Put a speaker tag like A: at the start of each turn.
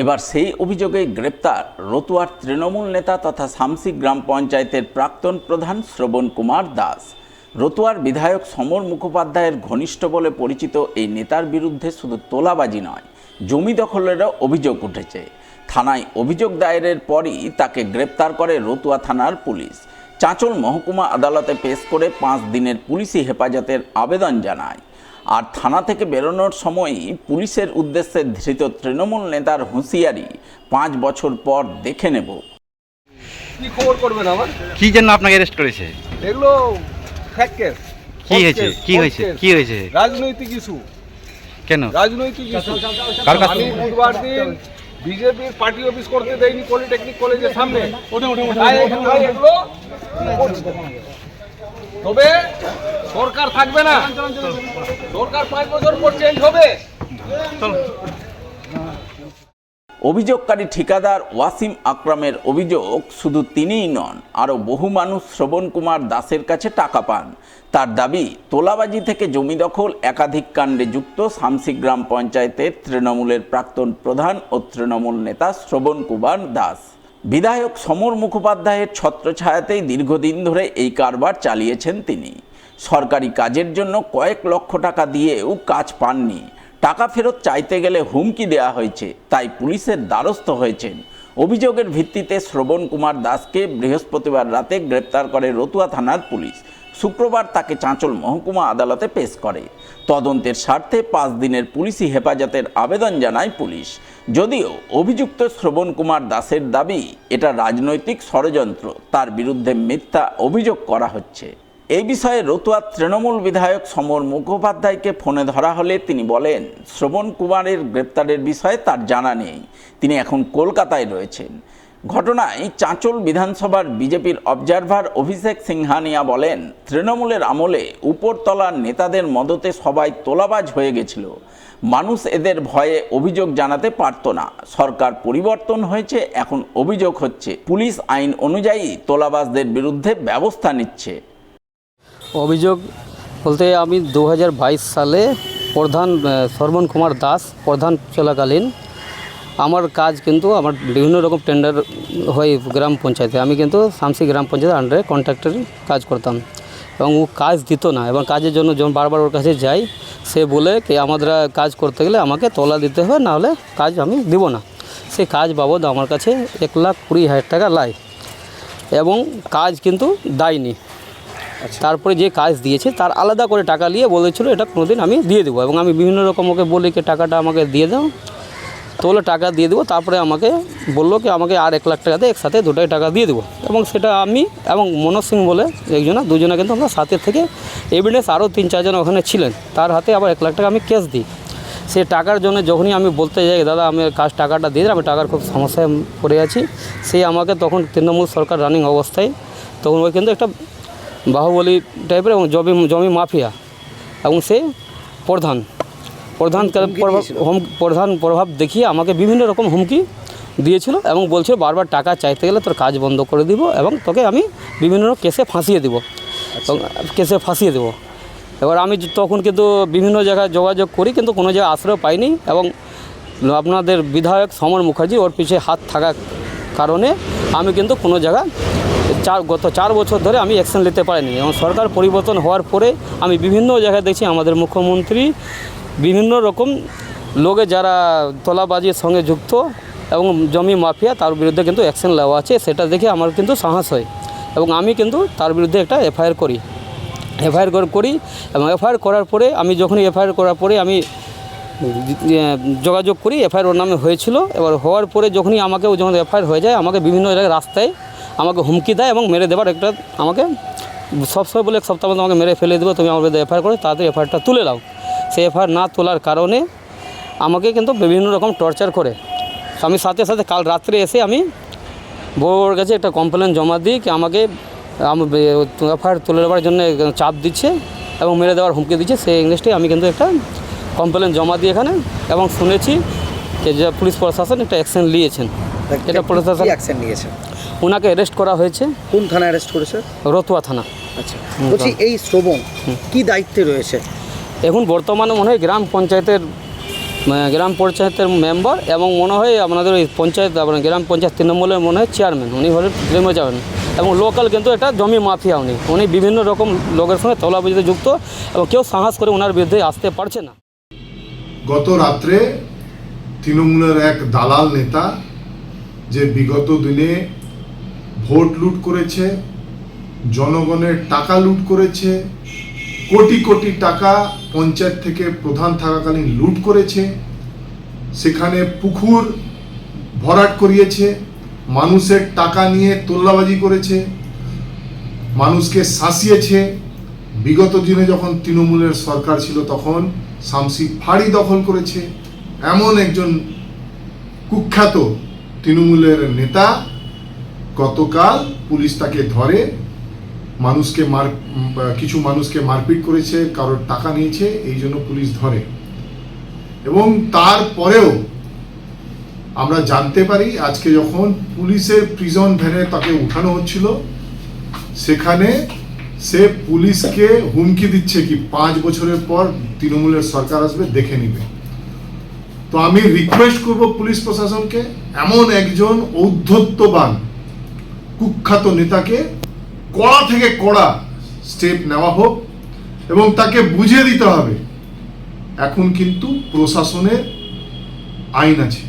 A: এবার সেই অভিযোগে গ্রেপ্তার রতুয়ার তৃণমূল নেতা তথা শামসি গ্রাম পঞ্চায়েতের প্রাক্তন প্রধান শ্রবণ কুমার দাস। রতুয়ার বিধায়ক সমর মুখোপাধ্যায়ের ঘনিষ্ঠ বলে পরিচিত এই নেতার বিরুদ্ধে শুধু তোলাবাজি নয়, জমি দখলেরও অভিযোগ উঠেছে। থানায় অভিযোগ দায়েরের পরই তাকে গ্রেপ্তার করে রতুয়া থানার পুলিশ। চাঁচল মহকুমা আদালতে পেশ করে 5 দিনের পুলিশি হেফাজতের আবেদন জানায়। আর থানা থেকে বেরোনোর সময়ই পুলিশের উদ্দেশ্যে ধৃত তৃণমূল নেতার হুঁশিয়ারি, 5 বছর পর দেখে নেব।
B: কি খবর করবেন আমার?
C: কি জন্য আপনাকে অ্যারেস্ট করেছে?
B: এগুলো ফ্যাক্ট কেস।
C: কি হয়েছে? কি হয়েছে? কি হয়েছে?
B: রাজনৈতিক ইস্যু।
C: কেন
B: রাজনৈতিক ইস্যু?
C: কার কাছে?
B: আমি বুধবার দিন বিজেপির পার্টি অফিস করতে দেয়নি পলিটেকনিক কলেজের সামনে। তাই এগুলো করছে। তবে সরকার থাকবে না, সরকার 5 বছর পর চেঞ্জ হবে।
A: অভিযোগকারী ঠিকাদার ওয়াসিম আকরামের অভিযোগ, শুধু তিনিই নন, আরও বহু মানুষ শ্রবণ কুমার দাসের কাছে টাকা পান। তার দাবি, তোলাবাজি থেকে জমি দখল একাধিক কাণ্ডে যুক্ত শামসি গ্রাম পঞ্চায়েতের তৃণমূলের প্রাক্তন প্রধান ও তৃণমূল নেতা শ্রবণ কুমার দাস। বিধায়ক সমর মুখোপাধ্যায়ের ছত্রছায়াতেই দীর্ঘদিন ধরে এই কারবার চালিয়েছেন তিনি। সরকারি কাজের জন্য কয়েক লক্ষ টাকা দিয়েও কাজ পাননি। টাকা ফেরত চাইতে গেলে হুমকি দেওয়া হয়েছে, তাই পুলিশের দ্বারস্থ হয়েছেন। অভিযোগের ভিত্তিতে শ্রবণ কুমার দাসকে বৃহস্পতিবার রাতে গ্রেপ্তার করে রতুয়া থানার পুলিশ। শুক্রবার তাকে চাঁচল মহকুমা আদালতে পেশ করে। তদন্তের স্বার্থে 5 দিনের পুলিশি হেফাজতের আবেদন জানায় পুলিশ। যদিও অভিযুক্ত শ্রবণ কুমার দাসের দাবি, এটা রাজনৈতিক ষড়যন্ত্র, তার বিরুদ্ধে মিথ্যা অভিযোগ করা হচ্ছে। এই বিষয়ে রতুয়ার তৃণমূল বিধায়ক সমর মুখোপাধ্যায়কে ফোনে ধরা হলে তিনি বলেন, শ্রবণ কুমারের গ্রেপ্তারের বিষয়ে তার জানা নেই, তিনি এখন কলকাতায় রয়েছেন। ঘটনায় চাঁচল বিধানসভার বিজেপির অবজারভার অভিষেক সিংহানিয়া বলেন, তৃণমূলের আমলে উপরতলার নেতাদের মদতে সবাই তোলাবাজ হয়ে গেছিল। মানুষ এদের ভয়ে অভিযোগ জানাতে পারত না। সরকার পরিবর্তন হয়েছে, এখন অভিযোগ হচ্ছে। পুলিশ আইন অনুযায়ী তোলাবাজদের বিরুদ্ধে ব্যবস্থা নিচ্ছে।
D: অভিযোগ বলতে আমি 2022 সালে প্রধান শ্রবণ কুমার দাস প্রধান চলাকালীন আমার কাজ কিন্তু আমার বিভিন্ন রকম টেন্ডার হয় গ্রাম পঞ্চায়েতে। আমি কিন্তু শামসি গ্রাম পঞ্চায়েতের আন্ডারে কন্ট্রাক্টরি কাজ করতাম এবং ও কাজ দিত না, এবং কাজের জন্য যখন বারবার ওর কাছে যাই, সে বলে কি আমাদের কাজ করতে গেলে আমাকে তোলা দিতে হবে, না হলে কাজ আমি দিব না। সেই কাজ বাবদ আমার কাছে 1,20,000 টাকা লাই, এবং কাজ কিন্তু দেয়নি। তারপরে যে কাজ দিয়েছে তার আলাদা করে টাকা নিয়ে বলেছিল এটা কোনোদিন আমি দিয়ে দেবো, এবং আমি বিভিন্ন রকম ওকে বলি কি টাকাটা আমাকে দিয়ে দাও, তো বলে টাকা দিয়ে দেবো। তারপরে আমাকে বললো কি আমাকে আর 1 লাখ টাকা দিয়ে একসাথে 2টাই টাকা দিয়ে দেবো, এবং সেটা আমি এবং মনোজ সিং বলে দুজনে কিন্তু আমরা সাথে থেকে এভিডেন্স আরও 3-4 জন ওখানে ছিলেন, তার হাতে আবার 1 লাখ টাকা আমি ক্যাশ দিই। সে টাকার জন্য যখনই আমি বলতে যাই দাদা আমি টাকাটা দিয়ে দিই, আমি টাকার খুব সমস্যায় পড়ে আছি, সে আমাকে তখন তৃণমূল সরকার রানিং অবস্থায় তখন ওই কিন্তু একটা বাহুবলী টাইপের এবং জমি মাফিয়া, এবং সে প্রধান প্রভাব দেখিয়ে আমাকে বিভিন্ন রকম হুমকি দিয়েছিল, এবং বলছিল বারবার টাকা চাইতে গেলে তোর কাজ বন্ধ করে দিব, এবং তোকে আমি বিভিন্ন কেসে ফাঁসিয়ে দেবো, এবার আমি তখন কিন্তু বিভিন্ন জায়গায় যোগাযোগ করি, কিন্তু কোনো জায়গায় আশ্রয় পাইনি, এবং আপনাদের বিধায়ক সমর মুখার্জি ওর পিছিয়ে হাত থাকার কারণে আমি কিন্তু কোনো জায়গা গত 4 বছর ধরে আমি অ্যাকশন নিতে পারিনি। এবং সরকার পরিবর্তন হওয়ার পরে আমি বিভিন্ন জায়গায় দেখছি আমাদের মুখ্যমন্ত্রী বিভিন্ন রকম লোকে যারা তোলাবাজির সঙ্গে যুক্ত এবং জমি মাফিয়া তার বিরুদ্ধে কিন্তু অ্যাকশন নেওয়া আছে, সেটা দেখে আমার কিন্তু সাহস হয়, এবং আমি কিন্তু তার বিরুদ্ধে একটা এফআইআর করি এবং এফআইআর করার পরে আমি যখনই এফআইআর করার পরে আমি যোগাযোগ করি, এফআইআর ওর নামে হয়েছিল। এবার হওয়ার পরে যখন এফআইআর হয়ে যায়, আমাকে বিভিন্ন জায়গায় রাস্তায় আমাকে হুমকি দেয় এবং মেরে দেবার একটা আমাকে সবসময় বলে 1 সপ্তাহ মধ্যে আমাকে মেরে ফেলে দেবো, তুমি আমার বিরুদ্ধে এফআইআর করে তাড়াতাড়ি এফআইআরটা তুলে দাও। সেই এফআইআর না তোলার কারণে আমাকে কিন্তু বিভিন্ন রকম টর্চার করে। আমি সাথে কাল রাত্রে এসে আমি বউর কাছে একটা কমপ্লেন জমা দিই কি আমাকে এফআইআর তুলে দেওয়ার জন্য চাপ দিচ্ছে এবং মেরে দেওয়ার হুমকি দিচ্ছে। সেই ইংলিশটি আমি কিন্তু একটা কমপ্লেন জমা দিই এখানে, এবং শুনেছি যে পুলিশ প্রশাসন একটা অ্যাকশন নিয়েছেন। এটা প্রশাসন
E: অ্যাকশন নিয়েছে,
D: ওনাকে অ্যারেস্ট করা হয়েছে।
E: কোন থানায় অ্যারেস্ট করেছে?
D: রতুয়া থানা।
E: আচ্ছা, বলছি এই শ্রবণ কি দায়িত্বে রয়েছে
D: এখন? বর্তমানে মনে হয় গ্রাম পঞ্চায়েতের গ্রাম পঞ্চায়েতের মেম্বার এবং মনে হয় আপনাদের ওই পঞ্চায়েত আপনার গ্রাম পঞ্চায়েত 3 নম্বরের মনে হয় চেয়ারম্যান, উনি হলেন গ্রাম্য চেয়ারম্যান এবং লোকাল কিন্তু এটা জমি মাফিয়া। উনি বিভিন্ন রকম লোকের সঙ্গে তোলাবাজিতে যুক্ত এবং কেউ সাহস করে ওনার বিরুদ্ধে আসতে পারছে না।
F: গত রাত্রে তৃণমূলের এক দালাল নেতা যে বিগত দিনে ভোট লুট করেছে, জনগণের টাকা লুট করেছে, কোটি কোটি টাকা পঞ্চায়েত থেকে প্রধান থাকাকালীন লুট করেছে, সেখানে পুকুর ভরাট করিয়েছে, মানুষের টাকা নিয়ে তোল্লাবাজি করেছে, মানুষকে শাসিয়েছে। বিগত দিনে যখন তৃণমূলের সরকার ছিল তখন শামসি ফাঁড়ি দখল করেছে। এমন একজন কুখ্যাত তৃণমূলের নেতা গতকাল পুলিশ তাকে ধরে, কিছু মানুষকে মারপিট করেছে, কারোর টাকা নিয়েছে, এই জন্য পুলিশ ধরে। এবং তারপরেও আমরা জানতে পারি আজকে যখন পুলিশের প্রিজন ভ্যানে তাকে উঠানো হচ্ছিল, সেখানে সে পুলিশকে হুমকি দিচ্ছে কি 5 বছরের পর তৃণমূলের সরকার আসবে, দেখে নিবে। তো আমি রিকোয়েস্ট করব পুলিশ প্রশাসনকে, এমন একজন ঔদ্ধত্যবান কুখ্যাত নেতাকে কড়া থেকে কড়া স্টেপ নেওয়া হোক এবং তাকে বুঝিয়ে দিতে হবে এখন কিন্তু প্রশাসনের আইন আছে।